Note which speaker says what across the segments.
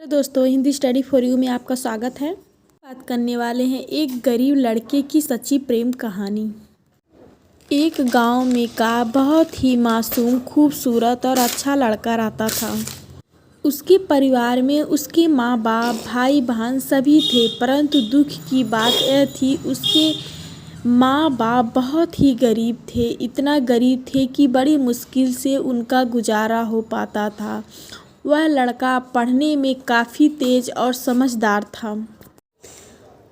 Speaker 1: Hello दोस्तों, Hindi study for you में आपका स्वागत है। बात करने वाले हैं एक गरीब लड़के की सच्ची प्रेम कहानी। एक गांव में का बहुत ही मासूम, खूबसूरत और अच्छा लड़का रहता था। उसके परिवार में उसके माँ बाप, भाई बहन सभी थे, परंतु दुख की बात यह थी उसके माँ बाप बहुत ही गरीब थे। इतना गरीब थे कि बड़ी मुश्किल से उनका गुजारा हो पाता था। वह लड़का पढ़ने में काफ़ी तेज और समझदार था।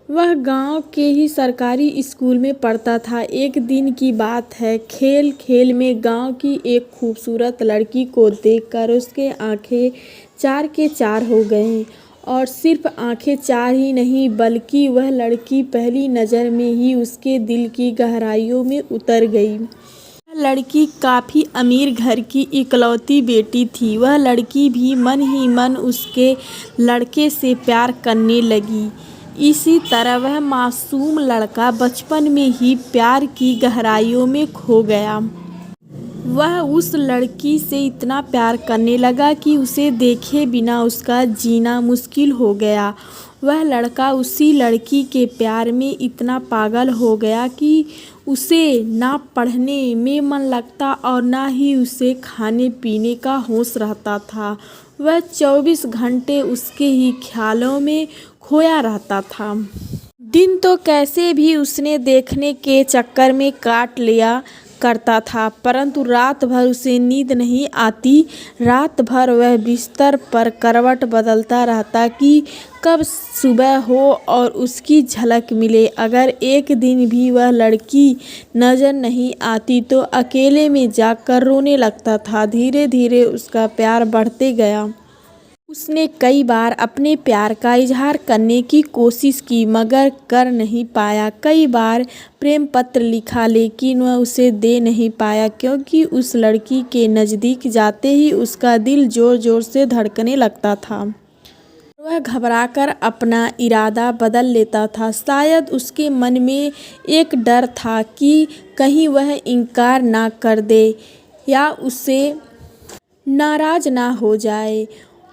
Speaker 1: वह गांव के ही सरकारी स्कूल में पढ़ता था। एक दिन की बात है, खेल खेल में गांव की एक खूबसूरत लड़की को देखकर उसके आंखें चार के चार हो गए। और सिर्फ आंखें चार ही नहीं, बल्कि वह लड़की पहली नज़र में ही उसके दिल की गहराइयों में उतर गई। वह लड़की काफ़ी अमीर घर की इकलौती बेटी थी। वह लड़की भी मन ही मन उसके लड़के से प्यार करने लगी। इसी तरह वह मासूम लड़का बचपन में ही प्यार की गहराइयों में खो गया। वह उस लड़की से इतना प्यार करने लगा कि उसे देखे बिना उसका जीना मुश्किल हो गया। वह लड़का उसी लड़की के प्यार में इतना पागल हो गया कि उसे ना पढ़ने में मन लगता और ना ही उसे खाने पीने का होश रहता था। वह 24 घंटे उसके ही ख्यालों में खोया रहता था। दिन तो कैसे भी उसने देखने के चक्कर में काट लिया करता था, परंतु रात भर उसे नींद नहीं आती। रात भर वह बिस्तर पर करवट बदलता रहता कि कब सुबह हो और उसकी झलक मिले। अगर एक दिन भी वह लड़की नज़र नहीं आती तो अकेले में जाकर रोने लगता था। धीरे धीरे उसका प्यार बढ़ते गया। उसने कई बार अपने प्यार का इजहार करने की कोशिश की, मगर कर नहीं पाया। कई बार प्रेम पत्र लिखा, लेकिन वह उसे दे नहीं पाया, क्योंकि उस लड़की के नज़दीक जाते ही उसका दिल ज़ोर ज़ोर से धड़कने लगता था। वह घबराकर अपना इरादा बदल लेता था। शायद उसके मन में एक डर था कि कहीं वह इनकार ना कर दे या उससे नाराज ना हो जाए।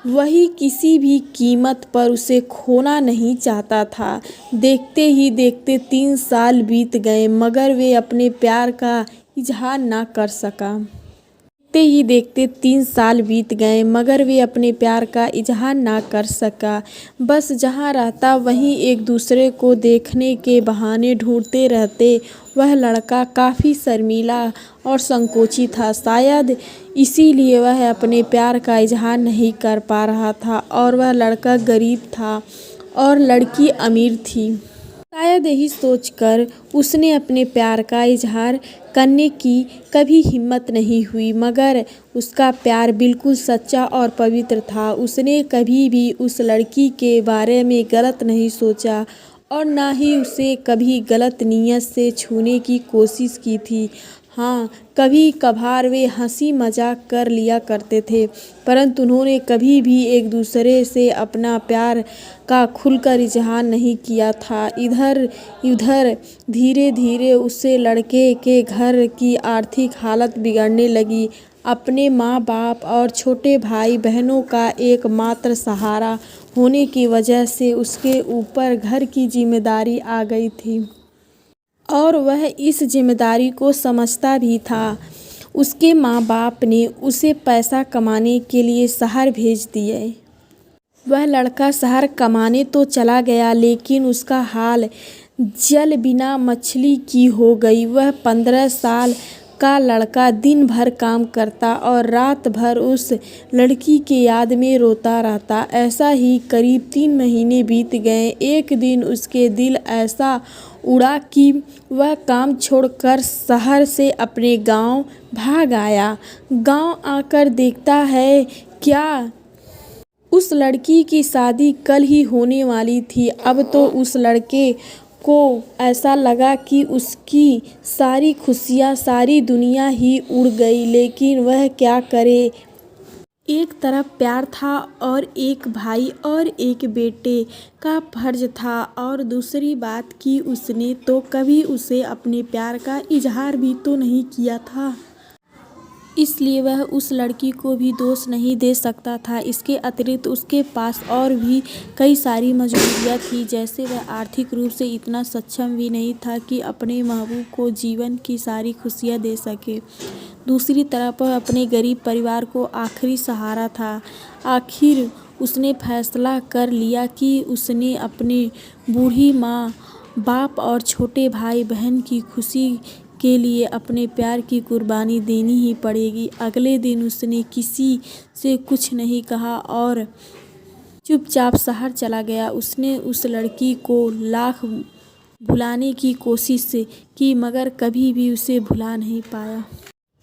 Speaker 1: वही किसी भी कीमत पर उसे खोना नहीं चाहता था। देखते ही देखते 3 साल बीत गए, मगर वे अपने प्यार का इजहार ना कर सका। देखते ही देखते 3 साल बीत गए, मगर वे अपने प्यार का इजहार ना कर सका। बस जहाँ रहता वहीं एक दूसरे को देखने के बहाने ढूंढते रहते। वह लड़का काफ़ी शर्मीला और संकोची था। शायद इसीलिए वह अपने प्यार का इजहार नहीं कर पा रहा था। और वह लड़का गरीब था और लड़की अमीर थी। शायद यही सोचकर उसने अपने प्यार का इजहार करने की कभी हिम्मत नहीं हुई, मगर उसका प्यार बिल्कुल सच्चा और पवित्र था। उसने कभी भी उस लड़की के बारे में गलत नहीं सोचा और ना ही उसे कभी गलत नीयत से छूने की कोशिश की थी। हाँ, कभी कभार वे हंसी मजाक कर लिया करते थे, परंतु उन्होंने कभी भी एक दूसरे से अपना प्यार का खुलकर इजहार नहीं किया था। इधर उधर धीरे धीरे उससे लड़के के घर की आर्थिक हालत बिगड़ने लगी। अपने माँ बाप और छोटे भाई बहनों का एकमात्र सहारा होने की वजह से उसके ऊपर घर की जिम्मेदारी आ गई थी और वह इस जिम्मेदारी को समझता भी था। उसके माँ बाप ने उसे पैसा कमाने के लिए शहर भेज दिए। वह लड़का शहर कमाने तो चला गया, लेकिन उसका हाल जल बिना मछली की हो गई। वह 15 साल का लड़का दिन भर काम करता और रात भर उस लड़की के याद में रोता रहता। ऐसा ही करीब 3 महीने बीत गए। एक दिन उसके दिल ऐसा उड़ा कि वह काम छोड़कर शहर से अपने गांव भाग आया। गांव आकर देखता है क्या, उस लड़की की शादी कल ही होने वाली थी। अब तो उस लड़के को ऐसा लगा कि उसकी सारी खुशियाँ, सारी दुनिया ही उड़ गई, लेकिन वह क्या करे। एक तरफ प्यार था और एक भाई और एक बेटे का फर्ज था, और दूसरी बात कि उसने तो कभी उसे अपने प्यार का इजहार भी तो नहीं किया था। इसलिए वह उस लड़की को भी दोष नहीं दे सकता था। इसके अतिरिक्त उसके पास और भी कई सारी मजबूरियां थी, जैसे वह आर्थिक रूप से इतना सक्षम भी नहीं था कि अपने महबूब को जीवन की सारी खुशियां दे सके। दूसरी तरफ वह अपने गरीब परिवार को आखिरी सहारा था। आखिर उसने फैसला कर लिया कि उसने अपने बूढ़ी माँ बाप और छोटे भाई बहन की खुशी के लिए अपने प्यार की कुर्बानी देनी ही पड़ेगी। अगले दिन उसने किसी से कुछ नहीं कहा और चुपचाप शहर चला गया। उसने उस लड़की को लाख भुलाने की कोशिश की, मगर कभी भी उसे भुला नहीं पाया।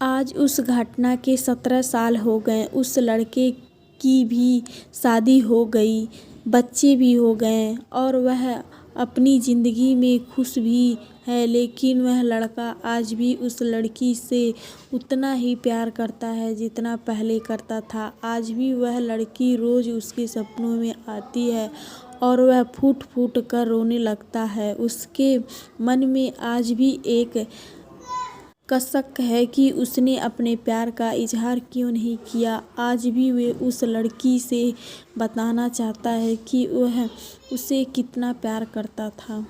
Speaker 1: आज उस घटना के 17 साल हो गए। उस लड़के की भी शादी हो गई, बच्चे भी हो गए और वह अपनी ज़िंदगी में खुश भी है। लेकिन वह लड़का आज भी उस लड़की से उतना ही प्यार करता है जितना पहले करता था। आज भी वह लड़की रोज़ उसके सपनों में आती है और वह फूट फूट कर रोने लगता है। उसके मन में आज भी एक कसक है कि उसने अपने प्यार का इजहार क्यों नहीं किया। आज भी वह उस लड़की से बताना चाहता है कि वह उसे कितना प्यार करता था।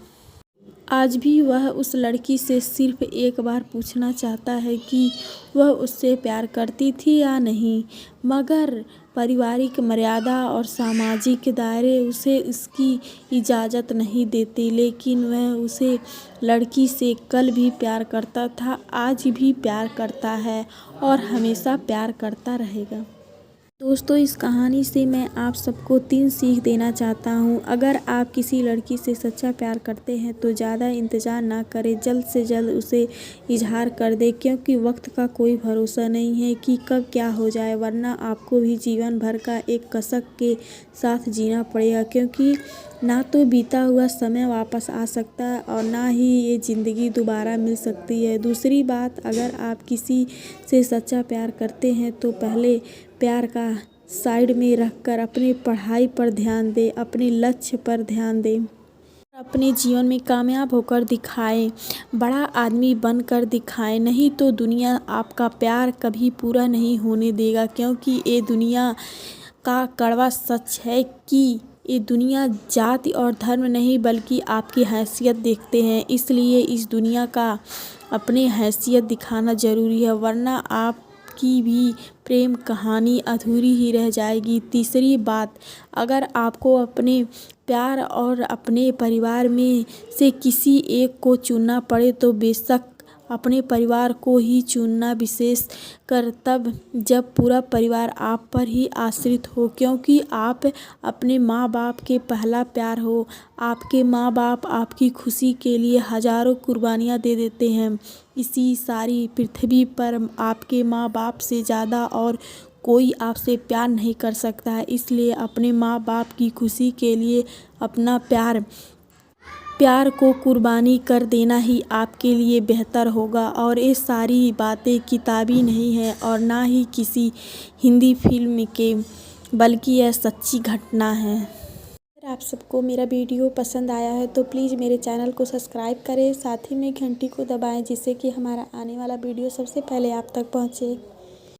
Speaker 1: आज भी वह उस लड़की से सिर्फ एक बार पूछना चाहता है कि वह उससे प्यार करती थी या नहीं, मगर पारिवारिक मर्यादा और सामाजिक दायरे उसे इसकी इजाज़त नहीं देते। लेकिन वह उसे लड़की से कल भी प्यार करता था, आज भी प्यार करता है और हमेशा प्यार करता रहेगा। दोस्तों, इस कहानी से मैं आप सबको 3 सीख देना चाहता हूँ। अगर आप किसी लड़की से सच्चा प्यार करते हैं तो ज़्यादा इंतज़ार ना करें, जल्द से जल्द उसे इजहार कर दें, क्योंकि वक्त का कोई भरोसा नहीं है कि कब क्या हो जाए, वरना आपको भी जीवन भर का एक कसक के साथ जीना पड़ेगा। क्योंकि ना तो बीता हुआ समय वापस आ सकता है और ना ही ये ज़िंदगी दोबारा मिल सकती है। दूसरी बात, अगर आप किसी से सच्चा प्यार करते हैं तो पहले प्यार का साइड में रखकर अपनी पढ़ाई पर ध्यान दें, अपने लक्ष्य पर ध्यान दें, अपने जीवन में कामयाब होकर दिखाएं, बड़ा आदमी बनकर दिखाएं। नहीं तो दुनिया आपका प्यार कभी पूरा नहीं होने देगा, क्योंकि ये दुनिया का कड़वा सच है कि ये दुनिया जाति और धर्म नहीं बल्कि आपकी हैसियत देखते हैं। इसलिए इस दुनिया का अपनी हैसियत दिखाना ज़रूरी है, वरना आपकी भी प्रेम कहानी अधूरी ही रह जाएगी। तीसरी बात, अगर आपको अपने प्यार और अपने परिवार में से किसी एक को चुनना पड़े तो बेशक अपने परिवार को ही चुनना, विशेष कर तब जब पूरा परिवार आप पर ही आश्रित हो, क्योंकि आप अपने माँ बाप के पहला प्यार हो। आपके माँ बाप आपकी खुशी के लिए हजारों कुर्बानियाँ दे देते हैं। इसी सारी पृथ्वी पर आपके माँ बाप से ज़्यादा और कोई आपसे प्यार नहीं कर सकता है। इसलिए अपने माँ बाप की खुशी के लिए अपना प्यार को कुर्बानी कर देना ही आपके लिए बेहतर होगा। और ये सारी बातें किताबी नहीं है और ना ही किसी हिंदी फिल्म के, बल्कि यह सच्ची घटना है। अगर आप सबको मेरा वीडियो पसंद आया है तो प्लीज़ मेरे चैनल को सब्सक्राइब करें, साथ ही में घंटी को दबाएं, जिससे कि हमारा आने वाला वीडियो सबसे पहले आप तक पहुँचे।